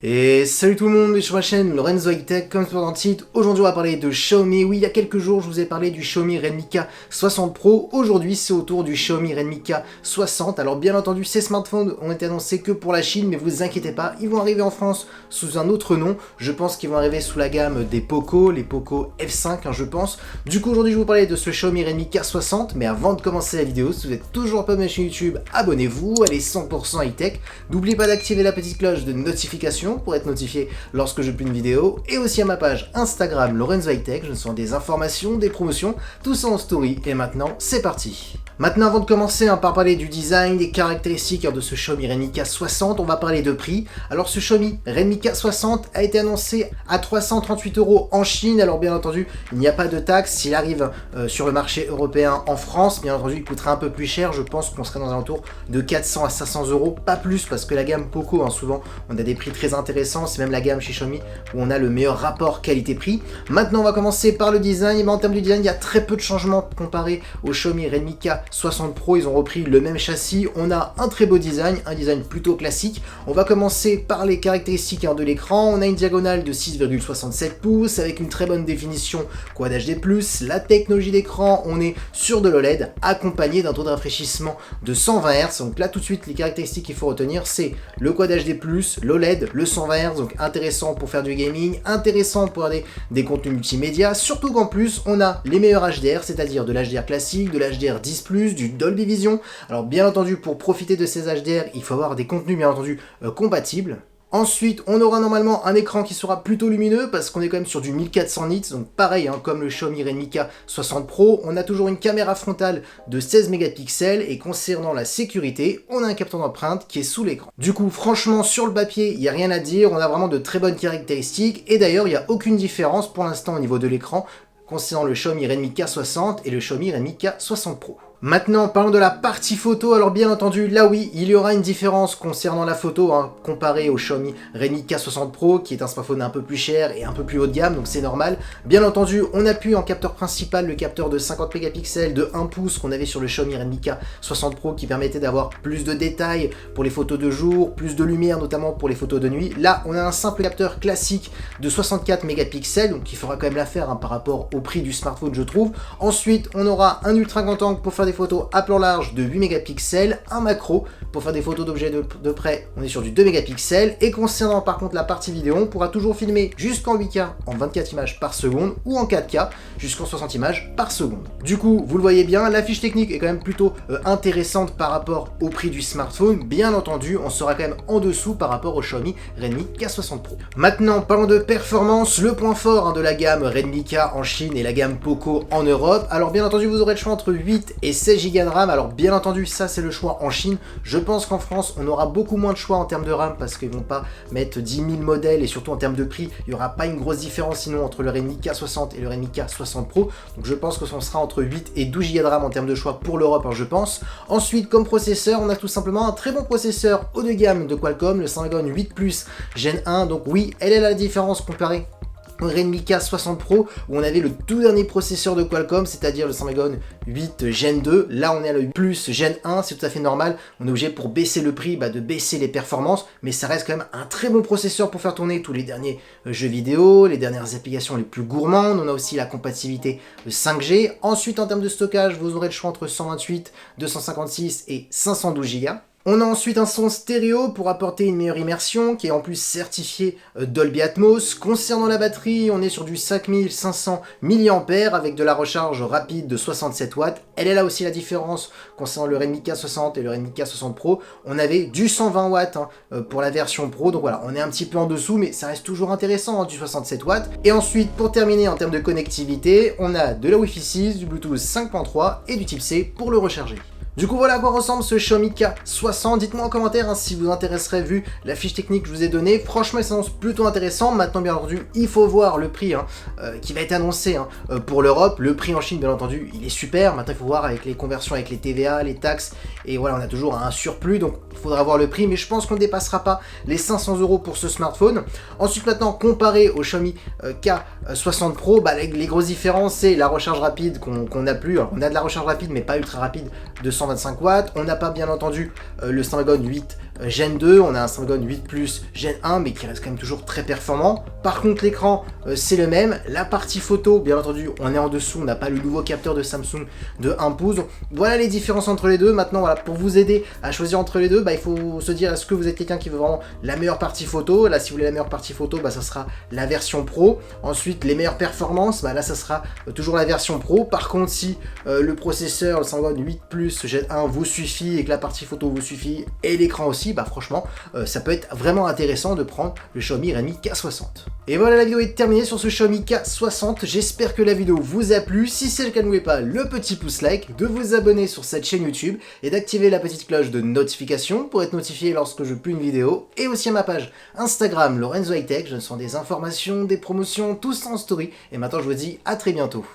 Et salut tout le monde, sur ma chaîne Lorenzo High Tech, comme dans le titre, aujourd'hui on va parler de Xiaomi. Oui, il y a quelques jours je vous ai parlé du Xiaomi Redmi K60 Pro, aujourd'hui c'est au tour du Xiaomi Redmi K60. Alors bien entendu ces smartphones ont été annoncés que pour la Chine, mais vous inquiétez pas, ils vont arriver en France sous un autre nom. Je pense qu'ils vont arriver sous la gamme des Poco, les Poco F5 je pense. Du coup aujourd'hui je vais vous parler de ce Xiaomi Redmi K60, mais avant de commencer la vidéo, si vous n'êtes toujours pas abonné à ma chaîne YouTube, abonnez-vous, elle est 100% high tech. N'oubliez pas d'activer la petite cloche de notification pour être notifié lorsque je publie une vidéo, et aussi à ma page Instagram Lorenzo High Tech, je sens des informations, des promotions, tout ça en story, et maintenant c'est parti. Maintenant, avant de commencer par parler du design, des caractéristiques de ce Xiaomi Redmi K60, on va parler de prix. Alors ce Xiaomi Redmi K60 a été annoncé à 338 € en Chine. Alors bien entendu, il n'y a pas de taxe. S'il arrive sur le marché européen en France, bien entendu, il coûtera un peu plus cher. Je pense qu'on serait dans un entour de 400 à 500 €, pas plus, parce que la gamme Poco, souvent, on a des prix très intéressants. C'est même la gamme chez Xiaomi où on a le meilleur rapport qualité-prix. Maintenant, on va commencer par le design. Et bien, en termes de design, il y a très peu de changements comparé au Xiaomi Redmi K60 Pro, ils ont repris le même châssis, on a un très beau design, un design plutôt classique. On va commencer par les caractéristiques de l'écran. On a une diagonale de 6,67 pouces avec une très bonne définition Quad HD+, la technologie d'écran, on est sur de l'OLED accompagné d'un taux de rafraîchissement de 120 Hz. Donc là tout de suite les caractéristiques qu'il faut retenir, c'est le Quad HD+, l'OLED, le 120 Hz, donc intéressant pour faire du gaming, intéressant pour des contenus multimédia, surtout qu'en plus on a les meilleurs HDR, c'est-à-dire de l'HDR classique, de l'HDR 10+, du Dolby Vision. Alors bien entendu, pour profiter de ces HDR, il faut avoir des contenus bien entendu compatibles. Ensuite, on aura normalement un écran qui sera plutôt lumineux parce qu'on est quand même sur du 1400 nits, donc pareil comme le Xiaomi Redmi K60 Pro, on a toujours une caméra frontale de 16 mégapixels et concernant la sécurité, on a un capteur d'empreinte qui est sous l'écran. Du coup, franchement, sur le papier, il n'y a rien à dire, on a vraiment de très bonnes caractéristiques et d'ailleurs, il n'y a aucune différence pour l'instant au niveau de l'écran concernant le Xiaomi Redmi K60 et le Xiaomi Redmi K60 Pro. Maintenant, parlons de la partie photo. Alors bien entendu, là oui, il y aura une différence concernant la photo comparé au Xiaomi Redmi K60 Pro, qui est un smartphone un peu plus cher et un peu plus haut de gamme, donc c'est normal. Bien entendu, on appuie en capteur principal le capteur de 50 mégapixels de 1 pouce qu'on avait sur le Xiaomi Redmi K60 Pro, qui permettait d'avoir plus de détails pour les photos de jour, plus de lumière notamment pour les photos de nuit. Là, on a un simple capteur classique de 64 mégapixels, donc il faudra quand même l'affaire par rapport au prix du smartphone, je trouve. Ensuite, on aura un ultra grand angle pour faire des photos à plan large de 8 mégapixels, un macro pour faire des photos d'objets de près, on est sur du 2 mégapixels, et concernant par contre la partie vidéo, on pourra toujours filmer jusqu'en 8K en 24 images par seconde ou en 4K jusqu'en 60 images par seconde. Du coup, vous le voyez bien, la fiche technique est quand même plutôt intéressante par rapport au prix du smartphone. Bien entendu, on sera quand même en dessous par rapport au Xiaomi Redmi K60 Pro. Maintenant, parlons de performance, le point fort de la gamme Redmi K en Chine et la gamme Poco en Europe. Alors bien entendu, vous aurez le choix entre 8 et 16 Go de RAM. Alors bien entendu, ça c'est le choix en Chine. Je pense qu'en France, on aura beaucoup moins de choix en termes de RAM parce qu'ils vont pas mettre 10 000 modèles et surtout en termes de prix, il n'y aura pas une grosse différence sinon entre le Redmi K60 et le Redmi K60 Pro. Donc je pense que on sera entre 8 et 12 Go de RAM en termes de choix pour l'Europe, je pense. Ensuite, comme processeur, on a tout simplement un très bon processeur haut de gamme de Qualcomm, le Snapdragon 8 Plus Gen 1. Donc oui, elle est la différence comparée Redmi K60 Pro où on avait le tout dernier processeur de Qualcomm, c'est-à-dire le Snapdragon 8 Gen 2. Là on est à le Plus Gen 1, c'est tout à fait normal, on est obligé pour baisser le prix de baisser les performances, mais ça reste quand même un très bon processeur pour faire tourner tous les derniers jeux vidéo, les dernières applications les plus gourmandes. On a aussi la compatibilité 5G. Ensuite en termes de stockage, vous aurez le choix entre 128, 256 et 512 Go. On a ensuite un son stéréo pour apporter une meilleure immersion qui est en plus certifié Dolby Atmos. Concernant la batterie, on est sur du 5500 mAh avec de la recharge rapide de 67 watts. Elle est là aussi la différence concernant le Redmi K60 et le Redmi K60 Pro. On avait du 120 watts pour la version Pro, donc voilà, on est un petit peu en dessous, mais ça reste toujours intéressant, du 67 watts. Et ensuite, pour terminer en termes de connectivité, on a de la Wi-Fi 6, du Bluetooth 5.3 et du type C pour le recharger. Du coup voilà à quoi ressemble ce Xiaomi K60, dites-moi en commentaire si vous intéresserait vu la fiche technique que je vous ai donnée. Franchement il s'annonce plutôt intéressant. Maintenant bien entendu il faut voir le prix qui va être annoncé pour l'Europe. Le prix en Chine bien entendu il est super, maintenant il faut voir avec les conversions avec les TVA, les taxes, et voilà on a toujours un surplus, donc il faudra voir le prix, mais je pense qu'on ne dépassera pas les 500 € pour ce smartphone. Ensuite maintenant comparé au Xiaomi K60 Pro, les grosses différences c'est la recharge rapide qu'on n'a plus. Alors, on a de la recharge rapide mais pas ultra rapide de 125 watts. On n'a pas bien entendu le Snapdragon 8 Gen 2, on a un Snapdragon 8 Plus Gen 1, mais qui reste quand même toujours très performant. Par contre, l'écran, c'est le même. La partie photo, bien entendu, on est en dessous, on n'a pas le nouveau capteur de Samsung de 1 pouce. Donc, voilà les différences entre les deux. Maintenant, voilà, pour vous aider à choisir entre les deux, il faut se dire, est-ce que vous êtes quelqu'un qui veut vraiment la meilleure partie photo? Là, si vous voulez la meilleure partie photo, ça sera la version Pro. Ensuite, les meilleures performances, là, ça sera toujours la version Pro. Par contre, si le processeur, le Snapdragon 8 Plus Gen 1 vous suffit et que la partie photo vous suffit et l'écran aussi, franchement, ça peut être vraiment intéressant de prendre le Xiaomi Redmi K60. Et voilà, la vidéo est terminée sur ce Xiaomi K60. J'espère que la vidéo vous a plu. Si c'est le cas, n'oubliez pas le petit pouce like, de vous abonner sur cette chaîne YouTube et d'activer la petite cloche de notification pour être notifié lorsque je publie une vidéo, et aussi à ma page Instagram Lorenzo High Tech. Je sens des informations, des promotions, tout ça en story. Et maintenant, je vous dis à très bientôt.